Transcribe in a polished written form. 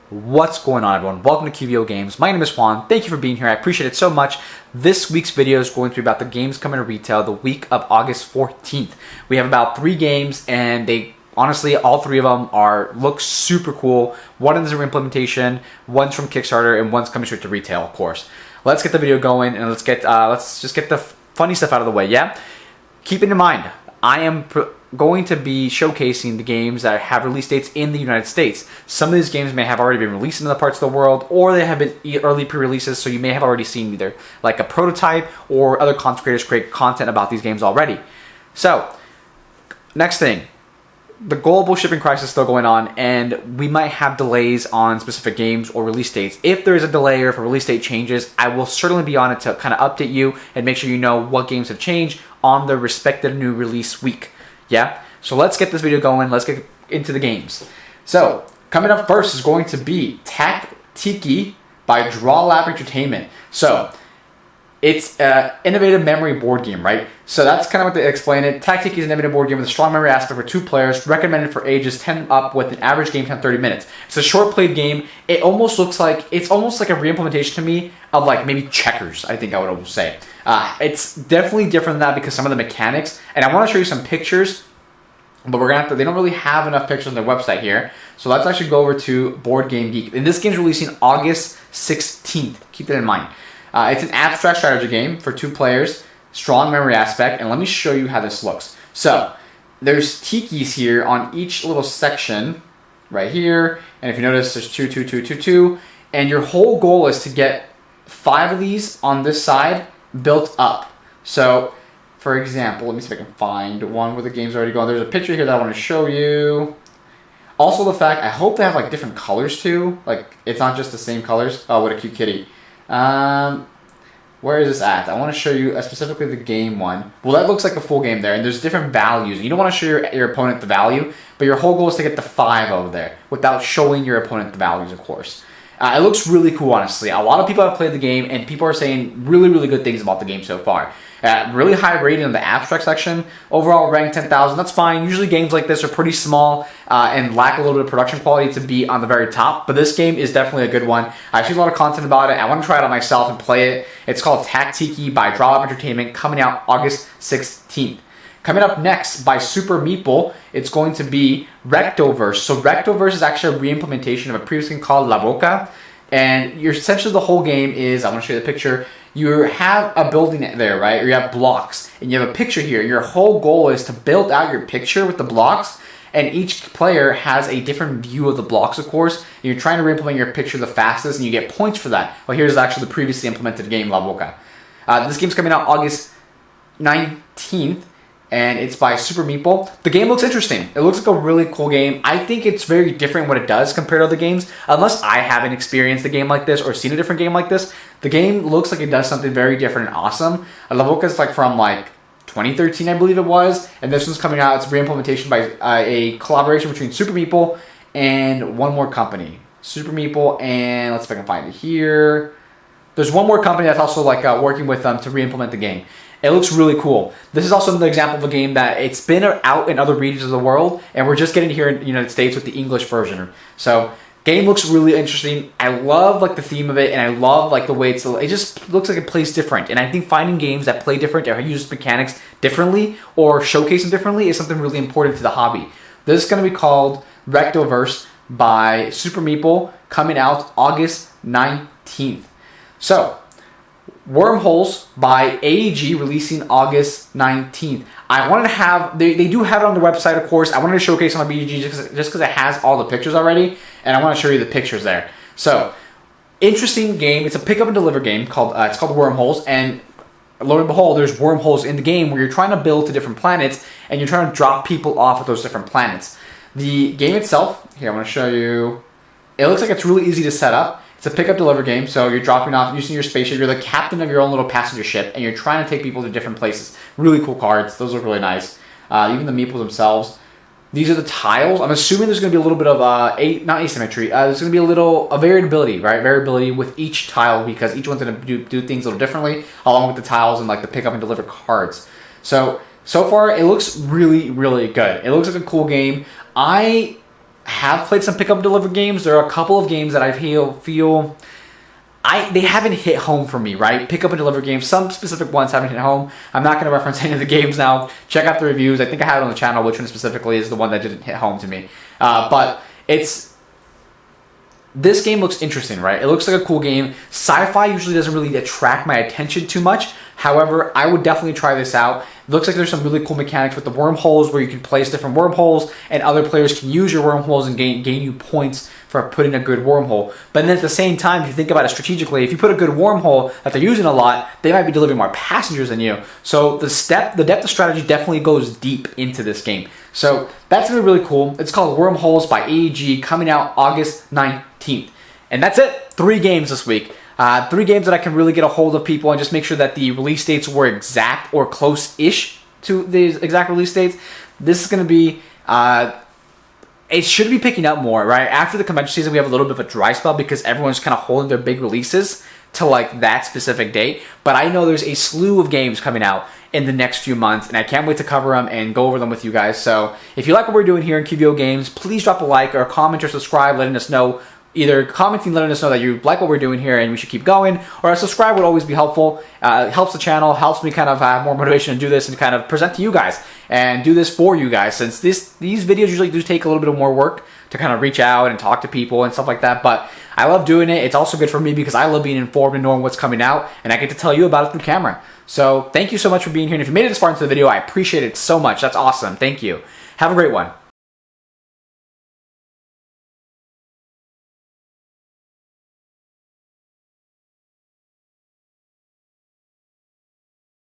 What's going on, everyone? Welcome to QVO Games. My name is Juan. Thank you for being here. I appreciate it so much. This week's video is going to be about the games coming to retail the week of August 14th. We have about 3 games, and they honestly, all 3 of them look super cool. One is a implementation, one's from Kickstarter, and one's coming straight to retail, of course. Let's get the video going, and let's just get the funny stuff out of the way. Yeah, keep it in mind, I am going to be showcasing the games that have release dates in the United States. Some of these games may have already been released in other parts of the world, or they have been early pre-releases, so you may have already seen either like a prototype or other content creators create content about these games already. So, next thing, the global shipping crisis is still going on, and we might have delays on specific games or release dates. If there is a delay or if a release date changes, I will certainly be on it to kind of update you and make sure you know what games have changed on the respective new release week. Yeah, so let's get this video going. Let's get into the games. So, coming up first is going to be TacTiki by Draw Lab Entertainment. So, it's an innovative memory board game, right? So that's kind of what they explain it. TacTiki is an innovative board game with a strong memory aspect for 2 players, recommended for ages 10 up with an average game time 30 minutes. It's a short played game. It almost looks like, it's almost like a re-implementation to me of like maybe checkers, I think I would almost say. It's definitely different than that because some of the mechanics, and I want to show you some pictures, but we're gonna have to, they don't really have enough pictures on their website here. So let's actually go over to Board Game Geek. And this game's releasing August 16th. Keep that in mind. It's an abstract strategy game for 2 players, strong memory aspect, and let me show you how this looks. So, there's tikis here on each little section, right here, and if you notice, there's 2, 2, 2, 2, 2, and your whole goal is to get 5 of these on this side built up. So, for example, let me see if I can find one where the game's already going. There's a picture here that I want to show you. Also, the fact, I hope they have like different colors too, like it's not just the same colors. Oh, what a cute kitty. Where is this at? I want to show you specifically the game one. Well, that looks like a full game there, and there's different values. You don't want to show your opponent the value, but your whole goal is to get the 5 over there without showing your opponent the values, of course. It looks really cool, honestly. A lot of people have played the game, and people are saying really, really good things about the game so far. Really high rating in the abstract section. Overall ranked 10,000. That's fine. Usually games like this are pretty small and lack a little bit of production quality to be on the very top. But this game is definitely a good one. I've seen a lot of content about it. I want to try it out myself and play it. It's called TacTiki by Draw Lab Entertainment, coming out August 16th. Coming up next by Super Meeple, it's going to be Recto Verse. So Recto Verse is actually a re-implementation of a previous game called La Boca. And essentially the whole game is, I want to show you the picture, you have a building there, right? Or you have blocks, and you have a picture here. Your whole goal is to build out your picture with the blocks, and each player has a different view of the blocks, of course. And you're trying to re-implement your picture the fastest, and you get points for that. Well, here's actually the previously implemented game, La Boca. This game's coming out August 19th. And it's by Super Meeple. The game looks interesting. It looks like a really cool game. I think it's very different what it does compared to other games. Unless I haven't experienced a game like this or seen a different game like this, the game looks like it does something very different and awesome. La Boca is like from like 2013, I believe it was. And this one's coming out. It's a re-implementation by a collaboration between Super Meeple and one more company. Super Meeple and, let's see if I can find it here. There's one more company that's also like working with them to re-implement the game. It looks really cool. This is also an example of a game that it's been out in other regions of the world, and we're just getting here in the United States with the English version. So, game looks really interesting. I love like the theme of it, and I love like the way it just looks like it plays different. And I think finding games that play different or use mechanics differently or showcase them differently is something really important to the hobby. This is going to be called Recto Verse by Super Meeple, coming out August 19th. So, Wormholes by AEG, releasing August 19th. I wanted to have, they do have it on their website, of course. I wanted to showcase on the BGG just because it has all the pictures already, and I want to show you the pictures there. So, interesting game. It's a pick up and deliver game called, it's called Wormholes, and lo and behold, there's wormholes in the game where you're trying to build to different planets, and you're trying to drop people off at those different planets. The game itself, here, I want to show you. It looks like it's really easy to set up. It's a pick-up-deliver game, so you're dropping off using your spaceship. You're the captain of your own little passenger ship, and you're trying to take people to different places. Really cool cards. Those look really nice. Even the meeples themselves. These are the tiles. I'm assuming there's going to be a little bit of, not asymmetry, there's going to be a variability, right? Variability with each tile, because each one's going to do things a little differently, along with the tiles and like the pick-up-and-deliver cards. So far, it looks really, really good. It looks like a cool game. I have played some pick up and deliver games. There are a couple of games that I feel they haven't hit home for me, right? Pick up and deliver games. Some specific ones haven't hit home. I'm not going to reference any of the games now. Check out the reviews. I think I had it on the channel. Which one specifically is the one that didn't hit home to me? But this game looks interesting, right? It looks like a cool game. Sci-fi usually doesn't really attract my attention too much. However, I would definitely try this out. It looks like there's some really cool mechanics with the wormholes where you can place different wormholes and other players can use your wormholes and gain you points for putting a good wormhole. But then at the same time, if you think about it strategically, if you put a good wormhole that they're using a lot, they might be delivering more passengers than you. So the depth of strategy definitely goes deep into this game. So that's going to be really cool. It's called Wormholes by AEG, coming out August 19th. And that's it. 3 games this week. 3 games that I can really get a hold of people and just make sure that the release dates were exact or close-ish to the exact release dates. This is going to be... it should be picking up more, right? After the convention season, we have a little bit of a dry spell because everyone's kind of holding their big releases to like that specific date. But I know there's a slew of games coming out in the next few months, and I can't wait to cover them and go over them with you guys. So if you like what we're doing here in QVO Games, please drop a like or a comment or subscribe, letting us know. Either commenting, letting us know that you like what we're doing here and we should keep going, or a subscribe would always be helpful. It helps the channel, helps me kind of have more motivation to do this and kind of present to you guys and do this for you guys, since these videos usually do take a little bit of more work to kind of reach out and talk to people and stuff like that. But I love doing it. It's also good for me because I love being informed and knowing what's coming out, and I get to tell you about it through camera. So thank you so much for being here, and if you made it this far into the video, I appreciate it so much. That's awesome. Thank you. Have a great one.